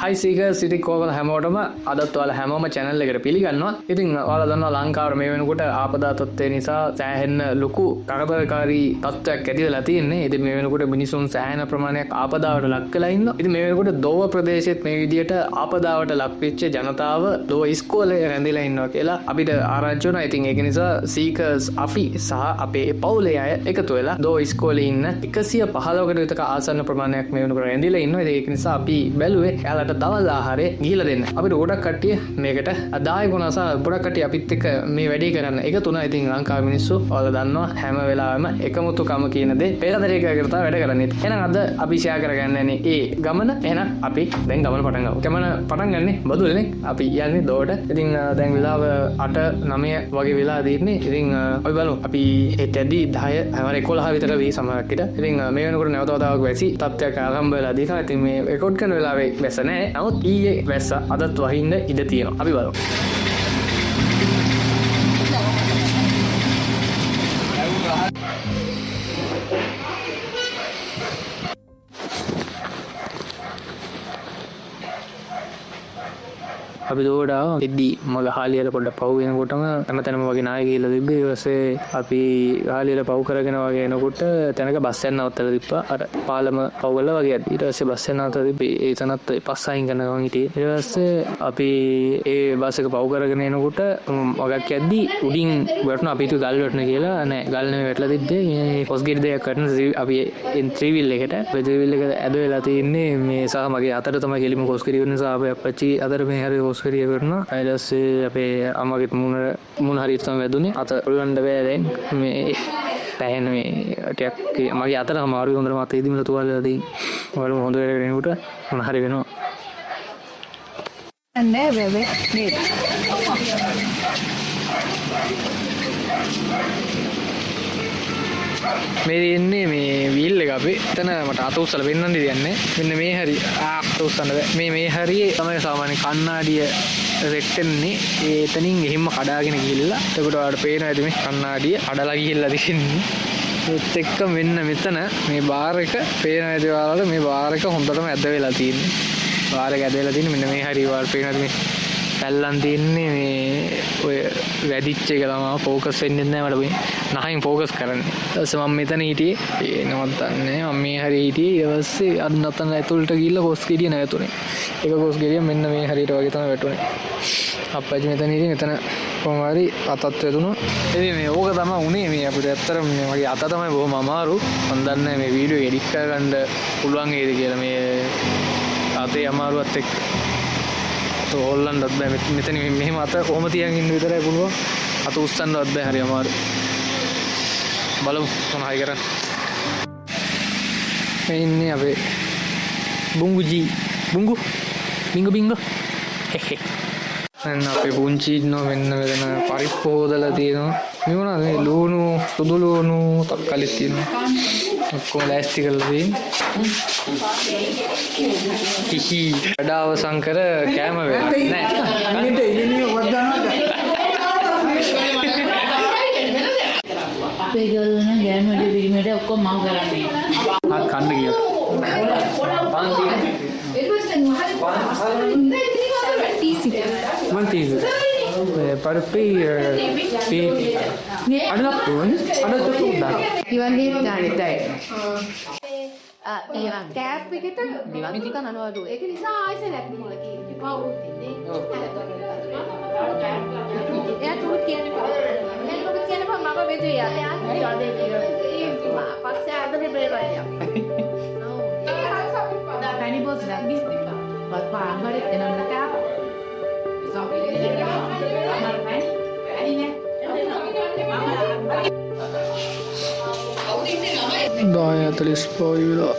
හයි සීකර්ස් ඉතින් කොහොමද හැමෝටම අදත් ඔයාලා හැමෝම channel එකට පිළිගන්නවා. ඉතින් ඔයාලා දන්නවා ලංකාවේ මේ වෙනකොට ආපදා තත්ත්වය නිසා සෑහෙන ලොකු කරදරකාරී තත්ත්වයක් ඇති වෙලා තියෙන්නේ. ඉතින් මේ වෙනකොට මිනිසුන් සෑහෙන ප්‍රමාණයක් ආපදාවට ලක් වෙලා ඉන්නවා. ඉතින් මේ වෙනකොට දෝව ප්‍රදේශෙත් මේ විදියට ආපදාවට ලක් වෙච්ච ජනතාව දෝව ඉස්කෝලේ රැඳිලා ඉන්නවා කියලා අපිට ආරංචි වුණා. ඉතින් ඒක නිසා සීකර්ස් අපි සහ අපේ පවුලේ අය එකතු වෙලා දෝව ඉස්කෝලේ ඉන්න 115කට විතර ආසන්න ප්‍රමාණයක් මේ වෙනකොට රැඳිලා ඉන්නවා. ඒක නිසා අපි බැලුවේ දවල් ආහාරය ගිහිලා දෙන්න. අපිට ගොඩක් කට්ටිය මේකට දායක වුණා සහ ගොඩක් කට්ටිය අපිත් එක්ක මේ වැඩේ කරන්න එකතු වුණා. ඉතින් ලංකාවේ මිනිස්සු ඔයාලා දන්නවා හැම වෙලාවෙම එකමුතුකම කියන දේ පෙරදරේකකට තමයි වැඩ කරන්නේ. එහෙනම් අද අපි ෂෙයා කරගන්න යන්නේ ඒ ගමන. එහෙනම් අපි දැන් ගමන පටන් ගමු. ගමන පටන් ගන්නේ බදුල්ලනේ. අපි යන්නේ දෝවට. ඉතින් දැන් වෙලාව 8-9 වගේ වෙලා දින්නේ. ඉතින් අපි බලමු. අපි හෙටදී 10 හැමර 11 විතර වෙයි සමහරක් විට. ඉතින් මේ වෙනකොට නැවත වතාවක් වැසි තත්ත්වයක් ආරම්භ වෙලා දිනවා. ඉතින් මේ රෙකෝඩ් කරන වෙලාවේ වැස්ස නැහැ. නමුත් ඊයේ වැස්ස අදත් වහින්න ඉඩ තියෙනවා. අපි බලමු. අපි දෝඩාව එද්දී මග හාලියට පොඩ්ඩක් පහු වෙනකොටම හැමතැනම වගේ නාය ගිහලා තිබ්බේ. ඊට පස්සේ අපි හාලියට පහු කරගෙන වගේ එනකොට තැනක බස් එක නවත්තලා තිබ්බා. අර පාලම පහු කළා වගේ. ඊට පස්සේ බස් එක නවත්තලා තිබ්බේ. ඒ තනත් පස් අයින් කරන ගමන් හිටියේ. ඊට පස්සේ අපි ඒ බස් එක පහු කරගෙන එනකොට වගක් යද්දී උඩින් වැටුණා අපි හිතුව ගල් වැටුණා කියලා. නෑ ගල් නෙමෙයි වැටලා තිබ්බේ. මේ පොස් ගේට් දෙකක් කරන අපි ත්‍රිවිල් එකට ත්‍රිවිල් එක ඇද වෙලා තින්නේ මේ සහ මගේ අතට තමයි කෙලිම කොස් කිරි වෙන නිසා අපේ අපච්චි අතට මේ හැරි හොස්පිරිය කරනවා. ඊට පස්සේ අපේ අම්මගේ මුණ හරියට තමයි වැදුනේ. අත ඔලවන්න බෑ දැන්. මේ පැහැෙන මේ ටිකක් මගේ අතට අමාරුයි. හොඳට මත ඉදිමල තුවාල වෙලා තියෙන්නේ. ඔයාලම හොඳ වැඩ කරනකොට මොන හරි වෙනවා. නෑ බබේ නේද? මේ ඉන්නේ මේ වීල් එක අපි එතන මට අත උස්සලා පෙන්වන්න දෙන්නේ. මෙන්න මේ හරි අත උස්සන්න බෑ. මේ හරියේ තමයි සාමාන්‍ය කණ්ණාඩිය රෙට්ටෙන්නේ. ඒ එතනින් එහෙම්ම කඩාගෙන ගිහිල්ලා එතකොට ඔයාලට පේනවා ඇති මේ කණ්ණාඩිය කඩලා ගිහිල්ලා තියෙන්නේ. ඒත් එක්ක මෙන්න මෙතන මේ බාර් එක පේනවා ඇති ඔයාලට. මේ බාර් එක හොඳටම ඇද වෙලා තියෙන්නේ. බාර් එක ඇද වෙලා තියෙන්නේ. මෙන්න මේ හරිය ඔයාලට පේනවා ඇති මේ පැල්ලන් තියන්නේ මේ ඔය වැඩිච්ච එක තමයි ફોකස් වෙන්නේ නැහැ මට මේ නහයින් ફોකස් කරන්නේ. ඊට පස්සේ මම මෙතන හිටියේ ඒ නවත්තන්නේ මම මේ හරිය හිටියේ. ඊට පස්සේ අර නතන ඇතුළට ගිහිල්ලා කොස් ගෙඩිය නැවතුනේ. ඒක කොස් ගෙඩිය මෙන්න මේ හරියට වගේ තමයි වැටුනේ. අප්පච්චි මෙතන හිටියේ. මෙතන කොහොම හරි අතත් වැදුණා. ඉතින් මේ ඕක තමයි උනේ මේ අපිට ඇත්තටම මේ වගේ අත තමයි බොහොම අමාරු. මම දන්නේ මේ වීඩියෝ එඩිට් කරගන්න පුළුවන් වේද කියලා මේ අතේ අමාරුවත් එක්ක හොල්ලන්නත් බෑ. මෙතන මෙහෙම අත කොහොම තියන් ඉන්න විතරයි පුළුවන්. අත උස්සන්නවත් බෑ. හරි අමාරු. බලමු මොන හරි කරන්න. මේ ඉන්නේ අපේ බුංගුජී. බුංගු බින්ගු හෙහෙ. මෙන්න අපේ පුංචි ඉන්නවා. මෙන්න මෙතන පරිප්පු හොදලා තියෙනවා. මේ මොනවාද මේ ලුණු සුදු ලුණු තක්කලිත් තියෙනවා. ඔක්කොම ලෑස්ති කරලා තියෙන්නේ. කිසි වැඩ අවසන් කර කෑම වෙලා නැහැ. අනිත් ඉන්නේ වදනවා. පෙගලන ගෑනු වල බිරිමට ඔක්කොම මම කරන්නේ. ආ කන්න ගියා. Mantis. Parpi ada pun ada tertutup. Iwan dia dah. Iya, kap begitu. Iwan itu kan anu aduh. Itu bisa aja lah pun lagi. Kau ini. Ya tu kian apa? Yang tu kian apa? Mama betul ya. Ya ada dia. Pasti ada dia berapa ya? Tiny boss lagi. Buat apa? Ada tenan kap. දායතලිස් පොයිලා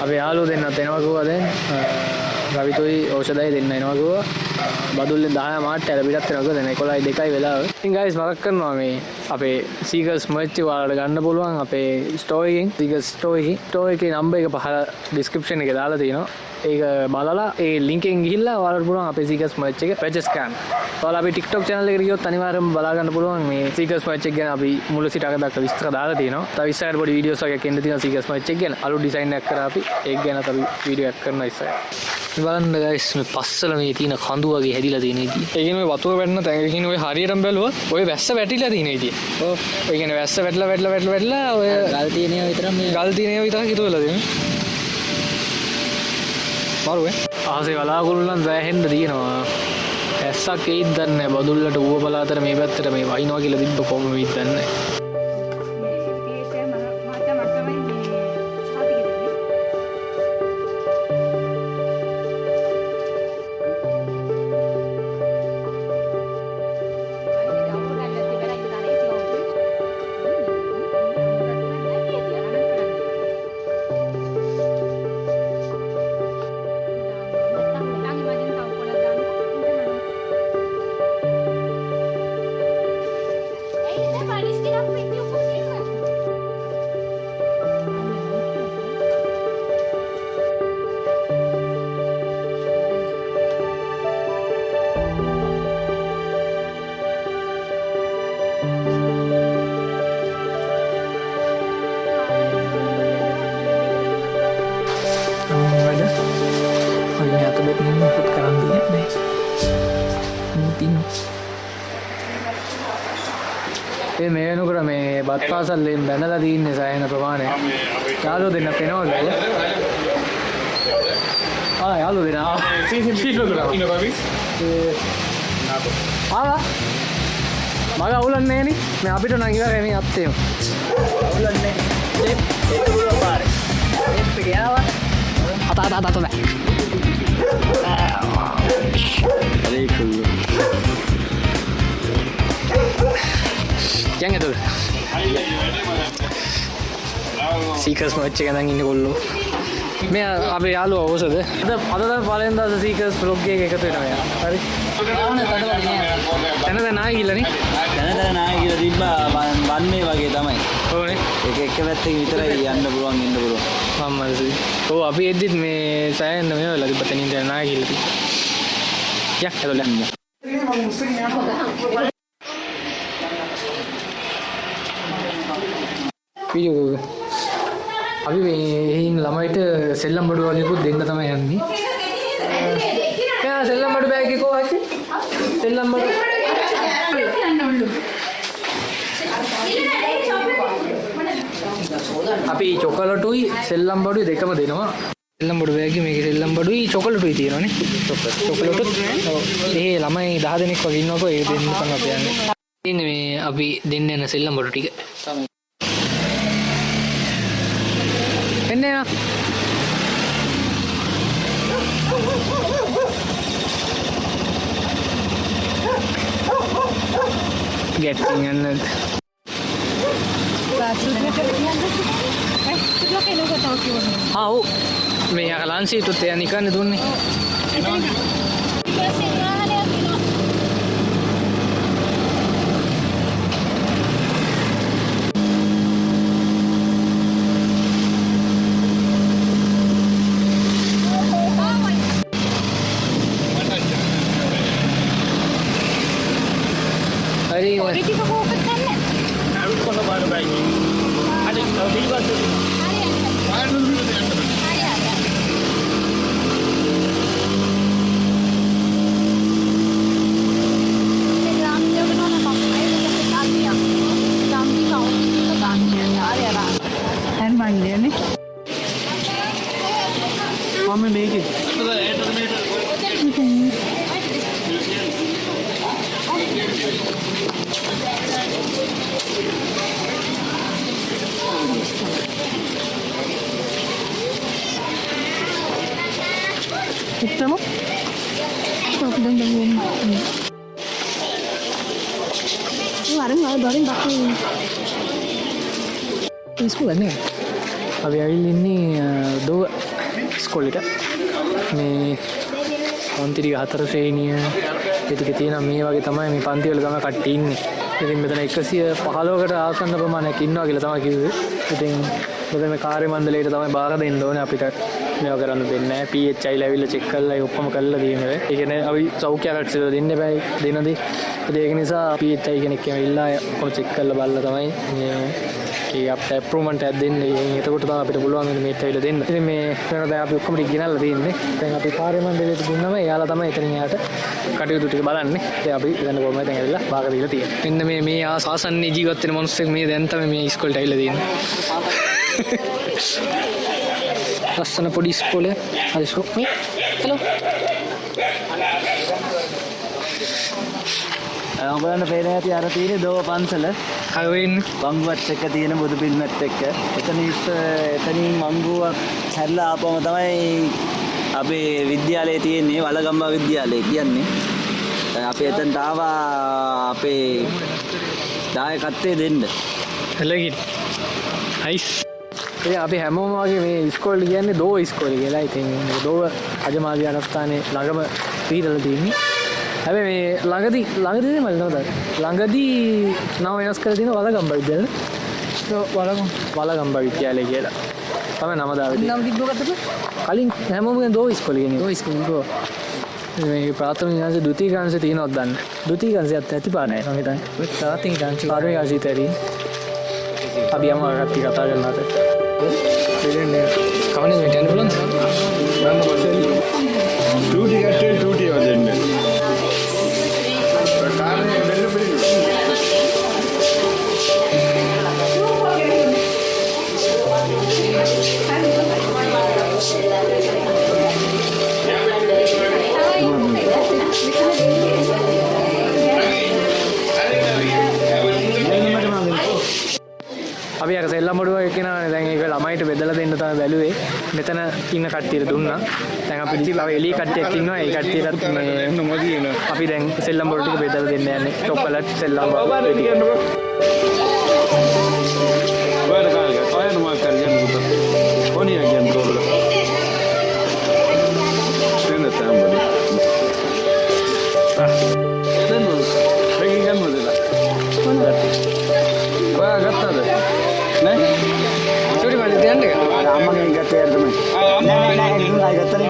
අපි යාළුවෝ දෙන්නත් එනවා කිව්වා. දැන් රවිතුයි ඖෂධය දෙන්න එනවා කිව්වා. බදුල්ලෙන් 10 මාට්ට ඇල පිටත් වෙනවා කිව්වා. දැන් 11:02 වෙලාව. ගයිස් මතක් කරනවා මේ අපේ සීකර්ස් මර්ච් ඔයාලට ගන්න පුළුවන් අපේ ස්ටෝර් එකෙන් සීකර්ස් ස්ටෝර් එකේ නම්බර් එක පහල ඩිස්ක්‍රිප්ෂන් එකේ දාලා තියෙනවා. ඒක බලලා ඒ ලින්ක් එකෙන් ගිහිල්ලා ඔයාලට පුළුවන් අපේ සීකර්ස් මර්ච් එක පර්චේස් කරන්න. ඔයාලා අපේ TikTok channel එකට ගියොත් අනිවාර්යයෙන්ම බලා ගන්න පුළුවන් මේ සීකර්ස් මර්ච් එක ගැන අපි මුල සිට අග දක්වා විස්තර දාලා තියෙනවා. තව ඉස්සරහට පොඩි වීඩියෝස් වගේ එන්න තියෙනවා සීකර්ස් මර්ච් එක ගැන. අලුත් ඩිසයින් එකක් කරා අපි ඒක ගැන අපි වීඩියෝ එකක් කරනවා ඉස්සරහට. බලන්න ගයිස් මේ පස්සල මේ තියෙන කඳු වගේ හැදිලා තියෙන ඉතින්. ඒ කියන්නේ ඔය වතුර වැටෙන තැන කියන්නේ ඔය හරියටම බැලුවොත් ඔය වැස්ස වැටිලා තියෙන ඉතින්. ඔව්. ඒ කියන්නේ වැස්ස වැටලා ඔය ගල් තියෙන ඒවා විතරක් මේ ගල් තියෙන ඒවා විතරක් ඉතුරු වෙලා තියෙනවා. මාරුවේ. ආසේ වලාකුළු නම් සෑහෙන්න තියෙනවා. ඇස්සක් එයිද දන්නේ නැහැ. බදුල්ලට ඌව බලාතර මේ පැත්තට මේ වයින්නවා කියලා තිබ්බ කොහොම වෙයිද දන්නේ නැහැ. මේ වෙනකොට මේ බත් පාසල්ලෙන් බැනලා තින්නේ සෑහෙන ප්‍රමාණයක්. යාළුවෝ දෙන්න පේනවද? යාළුවෝ දෙන්න. මග අවුලන්නේ නෑනේ. මේ අපිට නම් ඉවරයි මේ අත්තේම. අවුලන්නේ. ඒක පුළුවන් පාරේ. ඒක පිටියාව. අත බෑ. ඒක කුල්ල. Yang itu Seekers මච් එක නම් ඉන්නේ කොල්ලෝ මේ අපේ යාළුවා ඔසද අද තමයි පළවෙනි දවසේ Seekers vlog එක එකතු වෙනවා යා හරි තන නා ගිහලා නේ තන නා ගිහලා තිබ්බා වන්නේ වගේ තමයි ඕනේ ඒක එක පැත්තකින් විතරයි යන්න පුළුවන් ඉන්න පුළුවන් මම්මල්සි ඔව් අපි එද්දිත් මේ සෑහෙන මේ වෙලා තිබ්බා තනින් දැන් නා ගිහලා තිබ්බා යක් හදලා යන්න වීඩියෝ අපි මේ ළමයිට සෙල්ලම් බඩු වගේකුත් දෙන්න තමයි යන්නේ. සෙල්ලම් බඩු බෑග් එක කොහොමද? සෙල්ලම් බඩු අපි චොකලටුයි සෙල්ලම් බඩුයි දෙකම දෙනවා. සෙල්ලම් බඩු බෑග් එකේ මේකේ සෙල්ලම් බඩුයි චොකලටුයි තියෙනවානේ. චොකලටුත් ඒ ළමයි 10 දෙනෙක් වගේ ඉන්නකො ඒ දෙන්න තමයි අපි යන්නේ. ඉන්නේ මේ අපි දෙන්න යන සෙල්ලම් බඩු ටික. එන්නේ getting and हाँ वो मैं यहाँ लांसी तो तैयार निकालने दूँगी Mama make it. Estamos? Sekolahnya. Abi ini dua sekolah kita. Ini 4 ශ්‍රේණිය ඒටික තියෙන මේ වගේ තමයි මේ පන්තිවල ගම කට්ටිය ඉන්නේ. ඉතින් මෙතන 115කට ආසන්න ප්‍රමාණයක් ඉන්නවා කියලා තමයි කිව්වේ. ඉතින් මෙතන මේ කාර්ය මණ්ඩලයට තමයි බාර දෙන්න ඕනේ අපිට මේවා කරන්න දෙන්නේ නැහැ. PHI ලැබිලා චෙක් කරලා ඒ ඔක්කොම කරලා තියෙනවා. ඒ කියන්නේ අපි සෞඛ්‍ය ආරක්ෂක දෙන්න බෑ දෙනදී. ඒක නිසා PHI කෙනෙක් ඇවිල්ලා ඔක්කොම චෙක් කරලා බලලා තමයි මේ අපිට ඇප්‍රූව්මන්ට් එකක් දෙන්නේ. එතකොට තමයි අපිට පුළුවන් මේත් ඇවිල්ලා දෙන්න. ඉතින් මේ වෙන දැන් අපි ඔක්කොම ටික ගෙනල්ලා තියෙන්නේ. දැන් අපි කාර්ය මණ්ඩලයට දුන්නම එයාලා තමයි එතනින් එහාට කටයුතු ටික බලන්නේ. ඉතින් අපි දැන් කොහොමද දැන් ඇවිල්ලා භාග දීලා තියෙන්නේ. මෙන්න මේ ආසන්නයේ ජීවත් වෙන මිනිස්සුෙක් මේ දැන් තමයි මේ ඉස්කෝලේට ඇවිල්ලා තියෙන්නේ. ලස්සන පොඩි ඉස්කෝලේ. හරි මේ හෙලෝ. ඔයගොල්ලන්ට පේන ඇති අර තියෙන දෝව පන්සල අර වෙන්නේ මංගුවත් එක්ක තියෙන බුදු පිළිමත් එක්ක එතනින් මංගුවක් හැරිලා ආපුවම තමයි අපේ විද්‍යාලයේ තියෙන්නේ වලගම්බා විද්‍යාලය කියන්නේ. අපි එතනට ආවා අපේ දායකත්වයේ දෙන්න. එලගින් හයිස්. ඉතින් අපි හැමෝම වගේ මේ ඉස්කෝලේ කියන්නේ දෝව ඉස්කෝලේ කියලා. ඉතින් මේ දෝව අජමාලි අනස්ථානයේ ළඟම පිහිටලා තියෙන්නේ. හැබැයි මේ ළඟදී මම ළඟදී නම වෙනස් කරලා තියෙන වලගම්බා විද්‍යාලය. වලගම්බා විද්‍යාලය කියලා තමයි නම දාලා තියෙන්නේ. නම තිබ්බකටද? කලින් හැමෝම කියන්නේ දෝව ඉස්කෝලේ කියන්නේ. දෝව ඉස්කෝලේ. මේ ප්‍රාථමික අංශ ද්විතීක අංශ තියෙනවද දන්න? ද්විතීක අංශයත් ඇති පාන නැහැ මම හිතන්නේ. ඔය ප්‍රාථමික අංශ පාරේ ආසිතරී. අපි යමු අරකට කතා කරන්නට. දෙන්නේ කවන්නේ මේ යන්න පුළුවන්ද? මම පස්සේ ඩියුටි කට්ටේ ඩියුටි වදින්නේ. කාර්යය බෙල්ල පිළිගන්න. අපි අර සෙල්ලම් බඩුව එක්කෙනානේ දැන් ඒක ළමයිට බෙදලා දෙන්න තමයි බැලුවේ. මෙතන ඉන්න කට්ටියට දුන්නා. දැන් අපි තව එළිය කට්ටියක් ඉන්නවා. ඒ කට්ටියටත් මේ අපි දැන් සෙල්ලම් බඩු ටික බෙදලා දෙන්න යන්නේ. චොකලට් සෙල්ලම් බඩු. ඔයාලා කාලේ ඔයාලා මොකක් කරගෙන දුක. ඕනිය කියන දෝල. එන්න තමයි. දැන් මොකද? වෙකින් ගන්නවද? ඔයා ගත්තද? නෑ. චුටි මල්ලි තියන්න එක. අම්මගෙන් ගත්තේ යාර තමයි. නෑ ගත්තා නේ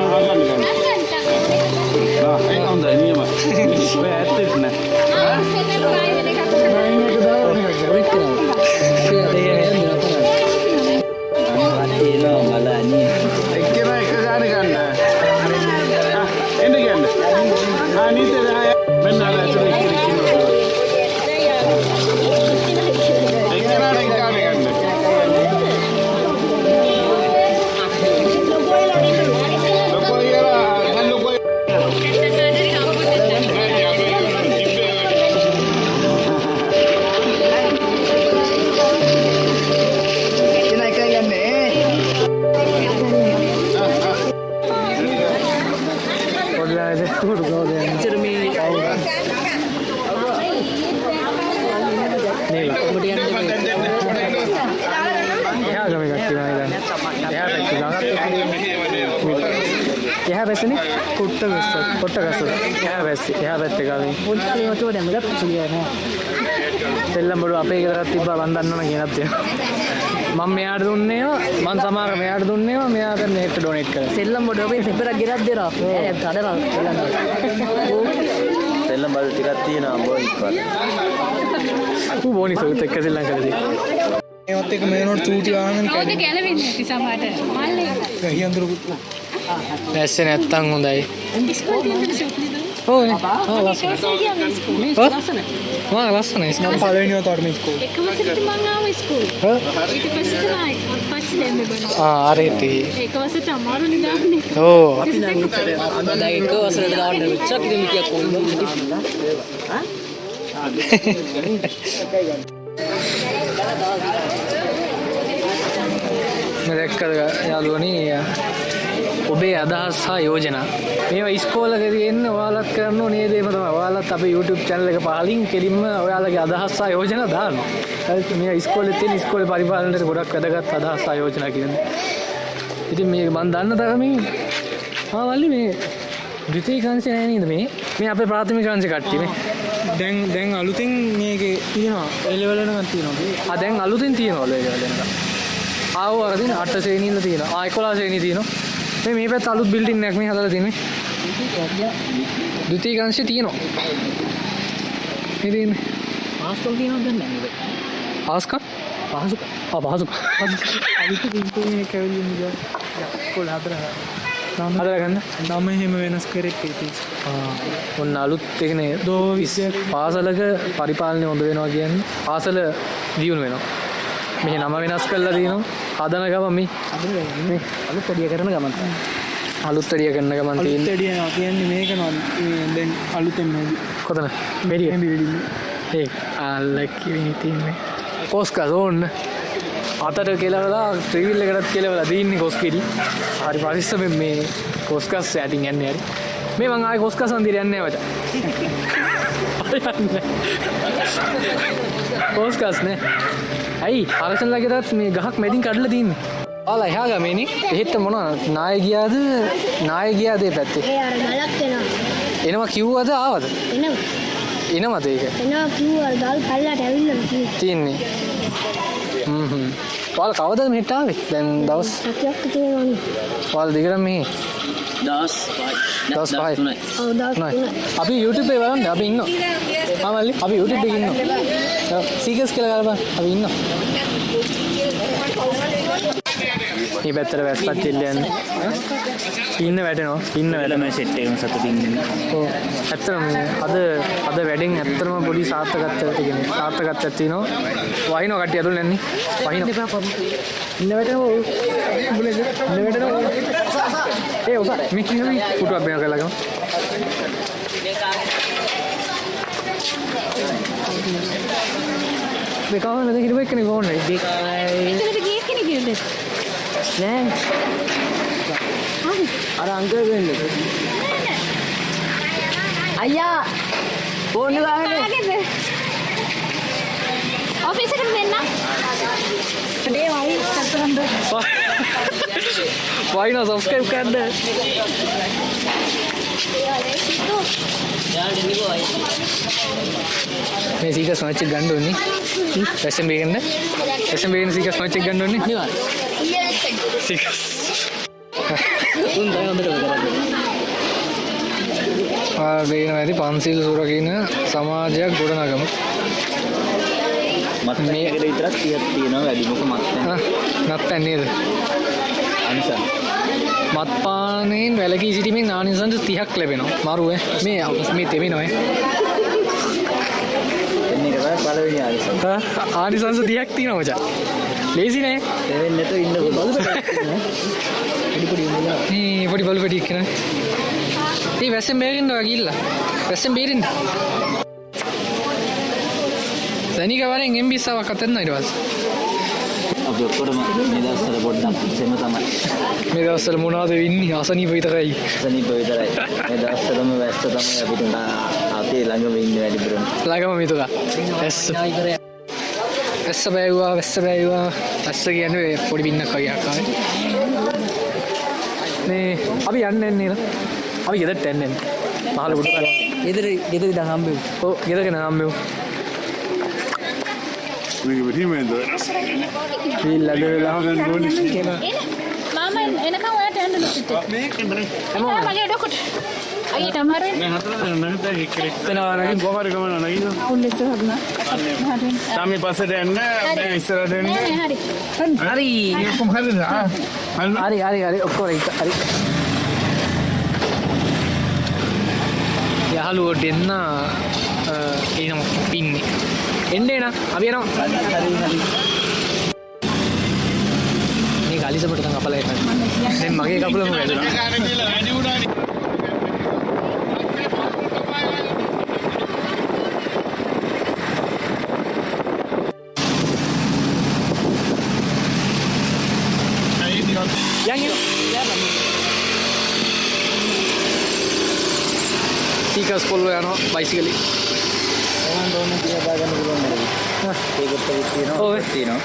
ඒක හොඳයි නියම. ඔය ඇත්තෙත් නෑ. එක්කෙනා එක ගානේ ගන්න. එන්න කියන්න. නීතේ මෙන්න අර ඇතුලේ ඉන්නවා. එක්කෙනාට එක ගානේ ගන්න. ලොකෝ ඉයලා දැන් ලොකෝ यहाँ वैसे नहीं कुट्टा वैसे यहाँ वैसे यहाँ वैसे का भी तो डैम का कुछ नहीं है सेल्लम बड़ो आपे की तरह तिब्बा बंदा ना गिना थे मम में यार दुन्ने हो मन समार में यार दुन्ने हो मैं आकर नेट डोनेट कर सेल्लम बड़ो भी तिब्बा गिरा दे रहा है साढ़े रात සෙල්ලම් බඩු ටිකක් තියෙනවා බෝනික් වල. वो बोनी सोचते कैसे लग रही ඒවත් එක මේනොට චූටි ආනන් ඕක ගැලවෙන්නේ නැති සමහරට මල්ලේ ගහී අඳුරකුත් ऐसे නැත්තම් හොඳයි ඉස්කෝලේ තියෙන ෂොප්ලි දා ඕනේ ආ ලස්සන මා ලස්සන මම පළවෙනිව තවර මේ ස්කෝල් එක වසරට මම ආව ඉස්කෝලේ ඊට පස්සේ තමයි අපච්චි දෙන්න බෑ ආ අරේටි එක වසරට අමාරු නිදාන්නේ ඕ අපි නම් අද එක වසරට දාන්න වෙච්චක් ඉතින් මිටියක් කොල්ල දැක්කද යාළුවනි ඔබේ අදහස් හා යෝජනා මේවා ඉස්කෝලේදී එන්නේ ඔයාලත් කරන්න ඕනේ නේද එහෙම තමයි ඔයාලත් අපේ YouTube channel එක පහලින් කෙලින්ම ඔයාලගේ අදහස් හා යෝජනා දාන්න. හරි මේ ඉස්කෝලේ තියෙන ඉස්කෝලේ පරිපාලනයට ගොඩක් වැදගත් අදහස් හා යෝජනා කියන්නේ. ඉතින් මේක මම දන්න තරමින් මල්ලි මේ ද්විතීක අංශය නෑ නේද මේ මේ අපේ ප්‍රාථමික අංශ කට්ටිය මේ. දැන් අලුතින් මේකේ තියෙනවා ඒ ලෙවල් එකක් තියෙනවා. දැන් අලුතින් තියෙනවලු ඒක වෙලෙන්ද. ආව අරදින 8 ශ්‍රේණිය ඉන්න තියෙනවා. 11 ශ්‍රේණිය තියෙනවා. මේ පැත්ත අලුත් බිල්ඩින් එකක් මේ හදලා තියෙන්නේ. ද්විතීයික අංශය තියෙනවා. ඉතින් පාස්කල් තියෙනවද නැහැ. ආස්කම් පහසුක අලුත් පින්තූරේ කැවිලි නිකන් කොල් හදලා හදලා ගන්න. නම එහෙම වෙනස් කරෙත් ඉතින්. ඔන්න අලුත් එකනේ පාසලක පරිපාලනය හොඳ වෙනවා කියන්නේ පාසල දියුණු වෙනවා. මෙහි නම වෙනස් කරලා තියෙනවා. හදන ගමන් මේ අලුත් වැඩිය කරන ගමන්. අලුත් වැඩිය කරන ගමන් අලුත් තියෙන්නේ. වැඩිය කියන්නේ මේක නෝ දැන් අලුතෙන් කොතන? මෙඩිය. ඒ ආලක්කේ තියෙන්නේ. කොස්කස් ඕන්න. අතට කෙලවලා ත්‍රිවිල් එකටත් කෙලවලා දීන්නේ කොස්කෙඩි. හරි පරිස්සමෙන් මේ කොස්කස් ඇටින් යන්නේ හරි. මේ මං ආයේ කොස්කස් අන්දිර යන්නේ නැහැ මචං. කොස්කස් නේ. ඇයි ආරසන්ලාගේවත් මේ ගහක් මැදින් කඩලා තින්නේ. ආලා එහා ගමේනේ. එහෙත් මොනවද? නාය ගියාද ඒ පැත්තේ. ඒ අර ගලක් එනවා. එනවා කිව්වද ආවද? එනවද ඒක? එනවා කිව්වා ගල් පල්ලට ඇවිල්ලා තින්නේ. ඔයාලා කවදද මෙහෙට ආවේ? දැන් දවස් සතියක් තියෙනවනේ. ඔයාලා දිගටම මෙහි දවස් 5. ඔව් දවස් 3යි. අපි YouTube එකේ බලන්න අපි ඉන්නවා. ආමල්ලි අපි YouTube එකේ ඉන්නවා. සීකස් කියලා ගලපන් අපි ඉන්නවා. මේ පැත්තට වැස්පත් දෙල්ල යන්නේ. ඉන්න වැටෙනවා. මේ සෙට් එකම සතුටින් ඉන්නේ. ඔව්. ඇත්තටම අද වැඩෙන් ඇත්තටම පොඩි සාර්ථකත්වයක් තියෙනවා. වහිනවා කට්ටිය අතුල් නැන්නේ. වහිනවා. ඉන්න වැටෙනවා. ඉන්න වැටෙනවා. ඒ උසා මේ කියන්නේ පුටුවක් බේන කරලා ගමු. මේ කවුරුද දෙක හිටපු එක්කනේ කොහොමද? එතනට ගියේ කෙනෙක් නේද? නෑ. අර අංකල් වෙන්නේ. අයියා ෆෝන් එක ගහන්නේ. ඔෆිස් එකට දෙන්න. මේ වයි සතරන්ද. වයින් සබ්ස්ක්‍රයිබ් කරන්න. මේ සීකස් මැච් එක ගන්න ඕනේ. SMB ගන්න. SMB ගන්න සීකස් මැච් එක ගන්න ඕනේ. නිවාර. සීකස්. උන් දැන් හොඳට වෙන වැඩි පන්සිල් සුරකින සමාජයක් ගොඩනගමු. මත් මේකට විතරක් 30ක් තියෙනවා වැඩි මොක මත් නැත්තන් නේද? අනිසන්. මත්පානෙන් වැළකී සිටීමෙන් ආනිසංස 30ක් ලැබෙනවා. මාරුවේ මේ තෙමිනොයි. එන්නේ කරා පළවෙනි ආනිසන්. ආනිසංස 30ක් තියෙනවා මචං. ලේසි නෑ. දෙවෙනි නැතෝ ඉන්න පුළුවන්. මේ පොඩි බලු පැටියෙක් නේ. ඒ වැස්සෙන් බේරෙන්නවා ගිහිල්ලා. වැස්සෙන් බේරෙන්න. සනික වරෙන් එම්බිස්සාවක් අතන්න ඊට පස්සේ. අපි ඔක්කොම මේ දවස්වල පොඩ්ඩක් සෙම තමයි. මේ දවස්වල මොනවද වෙන්නේ? අසනීප විතරයි. සනීප විතරයි. මේ දවස්වලම වැස්ස තමයි අපිට අපේ ළඟම ඉන්නේ වැඩිපුරම. ළඟම මිතුරා. වැස්ස බෑවුවා. වැස්ස කියන්නේ පොඩි බින්නක් වගේ ආකාරයි. මේ අපි යන්නේ නේද? අපි ගෙදරට යන්නේ. මහල උඩ කරා. ගෙදර ඉඳන් හම්බෙමු. ඔව් ගෙදරගෙන හම්බෙමු. මාමා එනකම් ඔයාට යන්න ලොකුට. හැමෝම මගේ ඩොකට. අයියට අමාරුයි. මේ හතර නැගිට එක්කෙනා නැගින් කොහමද ගමන නැගින්න. උල්ලෙස හදන්න. තාමි පස්සට යන්න මේ ඉස්සරහට එන්න. හරි. හරි. කොහොම හරිද? හරි ඔක්කොම හරි. යහළුවෝ දෙන්න එනවා පින්නේ. එන්නේ නා අපි යනවා. මේ ගාලිසපට තන් අපල එකක්. දැන් මගේ කකුලම වැදුනා. සීකස් පොල්ලෝ යනවා බයිසිකලි.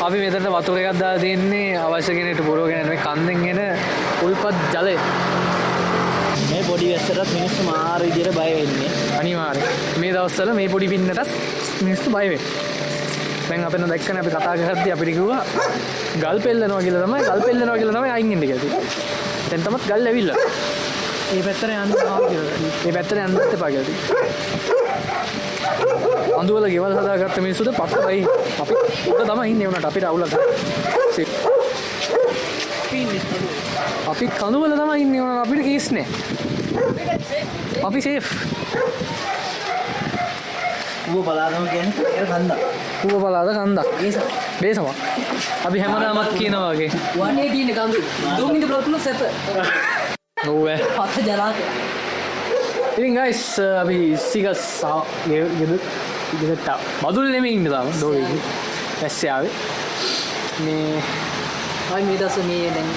අපි මෙතන වතුර එකක් දාලා තියෙන්නේ අවශ්‍ය කෙනෙක්ට පුරවගෙන යන මේ කන්දෙන් එන උල්පත් ජලය. මේ පොඩි වැස්සටත් මිනිස්සු මාර විදියට බය වෙන්නේ. අනිවාර්යෙන් මේ දවස්වල මේ පොඩි පින්නටත් මිනිස්සු බය වෙන්නේ. දැන් අපෙන් දැක්කනේ අපි කතා කරද්දී අපිට කිව්වා ගල් පෙල්ලනවා කියලා තමයි අයින් ඉන්න කියලා. දැන් තමත් ගල් ඇවිල්ලා. මේ පැත්තට යන්න ආවා කියලා. මේ පැත්තට යන්නත් එපා කියලා. අඳුවල ගෙවල් හදාගත්ත මිනිස්සුද පස්සයි. අපි උඩ තමයි ඉන්නේ උනට අපිට අවුලක්. අපි කඳුවල තමයි ඉන්නේ උනට අපිට කේස් නෑ. අපි සේෆ්. ඌව පලාතම කියන්නේ කන්දක්. ඌව පලාත කන්දක්. බේසමක්. අපි හැමදාමත් කියනවා වගේ. 118 කඳු. දුමින්ද බ්ලොක් තුන සෙත. නෝවේ. පත ජලාක. ඉතින් guys අපි සිගස් ගෙදරට බදුල් නෙමෙයි ඉන්න තාම දෝවේ. ඇස්සේ ආවේ. මේ අයි මේ දවස් මේ දැන්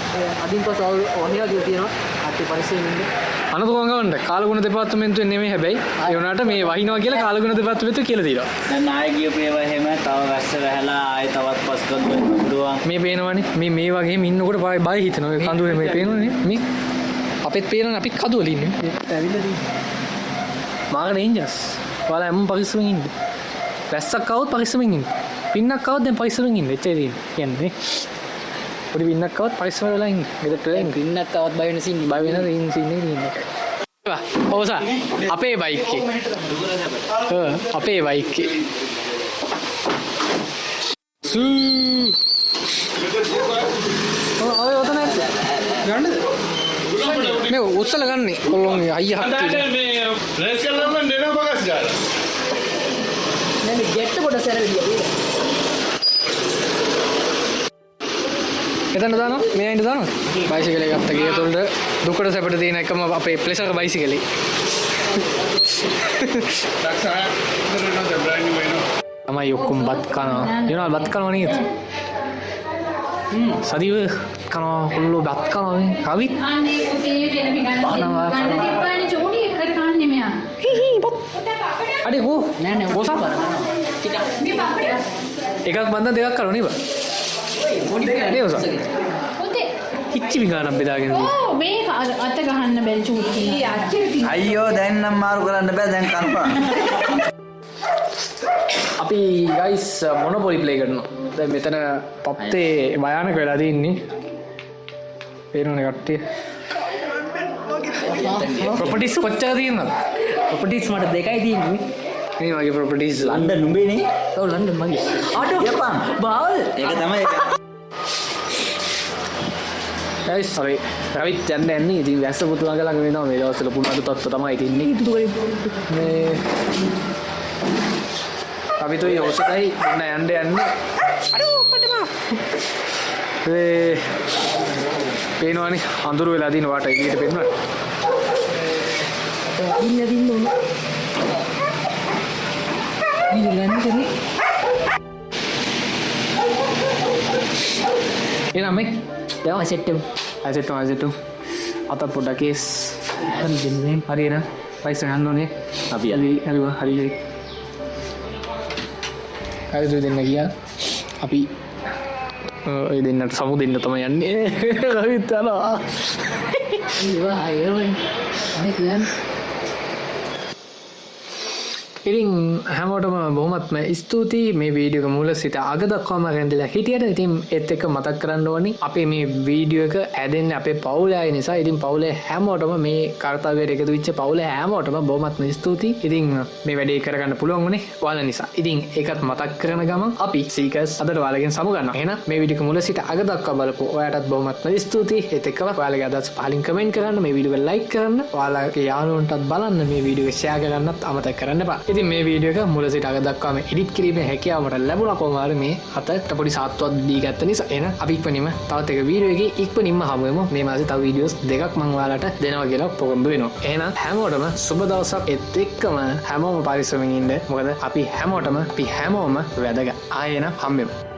අදින් පස්ස ඕනියා කියලා තියෙනවා. අටි පරිස්සමෙන් ඉන්න. අනතුරුම ගමන්ට කාලගුණ දෙපාර්තමේන්තුවේ නෙමෙයි හැබැයි ඒ වුණාට මේ වහිනවා කියලා කාලගුණ දෙපාර්තමේන්තුව කියලා තියෙනවා. දැන් ආයෙ ගියපු ඒවා එහෙම තව වැස්ස වැහලා ආයෙ තවත් පස් කරන්න පුළුවන්. මේ පේනවනේ මේ වගේම ඉන්නකොට බය හිතෙනවා. ඒ කඳුවේ මේ පේනවනේ මේ අපිත් පේනවනේ අපිත් කඳුවල ඉන්නේ. ඇවිල්ලා තියෙන්නේ. මාක ඩේන්ජර්ස්. ඔයාලා හැමෝම පරිස්සමෙන් ඉන්න. වැස්සක් આવොත් පරිස්සමෙන් ඉන්න. පින්නක් આવොත් දැන් පරිස්සමෙන් ඉන්න. එච්චරයි කියන්නේ. පොඩි පින්නක් આવොත් පරිස්සම වෙලා ඉන්න. ගෙදරට වෙලා ඉන්න. පින්නක් තවත් බය වෙන සීන් බය වෙන ඉන්නේ ඉන්නේ. ඕසා අපේ බයික් එක. අපේ බයික් එක. ඔය ඔතන ගන්නද? මේ උස්සල ගන්නේ කොල්ලෝගේ අයියා හත්තිනේ. මේ රේස් කරලා නම් දෙනවා බගස් ගාලා. නෑ මේ ජෙට් පොඩ සැරවිලිය. එතන දානවා මේ අයින්ද දානවා බයිසිකලේ ගත්ත ගිය තුළට දුකට සැපට තියෙන එකම අපේ ප්ලෙෂර් බයිසිකලේ තමයි ඔක්කොම බත් කනවා යනවා බත් කනවා නේද සදිව කනවා කොල්ලෝ බත් කනවා නේ කවි අනේ පුතේ දෙන්න ගන්න තිබ්බානේ චෝණි එකට කන්නේ මෙයා අඩේ හෝ නෑ නෑ ඕසා මේ පප්පඩ එකක් බන්දන් දෙකක් කරනවා නේද පොඩි නේ ඕසා පුතේ කිච්චි විගානම් බෙදාගෙන ඕ මේ අත ගහන්න බැරි චූටි අච්චර අයියෝ දැන් නම් මාරු කරන්න බෑ දැන් කනවා. අපි ගයිස් මොනොපොලි ප්ලේ කරනවා දැන් මෙතන පප්තේ භයානක වෙලා තින්නේ පේනවනේ කට්ටිය ප්‍රොපර්ටිස් කොච්චර තියෙනවද ප්‍රොපර්ටිස් මට දෙකයි තියෙන්නේ මේ වගේ ප්‍රොපර්ටිස් ලන්ඩන් නුඹේනේ. ඔව් ලන්ඩන් මගේ ආටෝ යපන්. බාල් ඒක තමයි ඒක. ගයිස් අපි රවිත් යන්නේ ඉතින් වැස්ස පුතුමා ළඟ වෙනවා මේ දවස්වල පුණාදු තත්ත්ව තමයි තින්නේ මේ අපි તો යෝසතයි යන්න අඩෝ පටම ඒ පේනවනේ අඳුර වෙලා දින වාට එළියට පෙන්වන්න දින්න ඕන ඉල්ලන්නේ කරේ එනම මේ යව සෙට්ටම් ඇසෙට්ටු අත පොඩ්ඩක් කේස් දෙන්නේ හරියන පයිසල් යන්න ඕනේ අපි හරි දෙන්න ගියා අපි ඔය දෙන්නට සමු දෙන්න තමයි යන්නේ රවිත් යනවා ඒවා අයවෙන් අනේ කියන්නේ ඉතින් හැමෝටම බොහොමත්ම ස්තුතියි මේ වීඩියෝ එක මුල සිට අග දක්වාම රැඳිලා හිටියට ඉතින් ඒත් එක්ක මතක් කරන්න ඕනි අපේ මේ වීඩියෝ එක ඇදෙන්නේ අපේ පවුලේ අය නිසා ඉතින් පවුලේ හැමෝටම මේ කාර්යයට එකතු වෙච්ච පවුලේ හැමෝටම බොහොමත්ම ස්තුතියි ඉතින් මේ වැඩේ කරගන්න පුළුවන් වුණේ ඔයාලා නිසා ඉතින් ඒකත් මතක් කරන ගමන් අපි සීකස් අදට ඔයාලගෙන් සමු ගන්නවා එහෙනම් මේ වීඩියෝ එක මුල සිට අග දක්වා බලපු ඔයාලටත් බොහොමත්ම ස්තුතියි ඒත් එක්කම ඔයාලගේ අදහස් පහලින් කමෙන්ට් කරන්න මේ වීඩියෝ එක ලයික් කරන්න ඔයාලගේ යාළුවන්ටත් බලන්න මේ වීඩියෝ එක ෂෙයා කරන්නත් අමතක කරන්න එපා ඉතින් මේ වීඩියෝ එක මුල සිට අග දක්වාම එඩිට් කිරීමේ හැකියාව මට ලැබුණා කොහොම හරි මේ අතට පොඩි සාත්තුවක් දී ගත්ත නිසා එහෙනම් අපි ඉක්මනින්ම තවත් එක වීඩියෝ එකේ ඉක්මනින්ම හමු වෙමු මේ මාසේ තව වීඩියෝස් දෙකක් මම ඔයාලට දෙනවා කියලා පොරොන්දු වෙනවා එහෙනම් හැමෝටම සුබ දවසක් ඒත් එක්කම හැමෝම පරිස්සමෙන් ඉන්න මොකද අපි හැමෝටම වැදගත් ආයෙ එන හම්බෙමු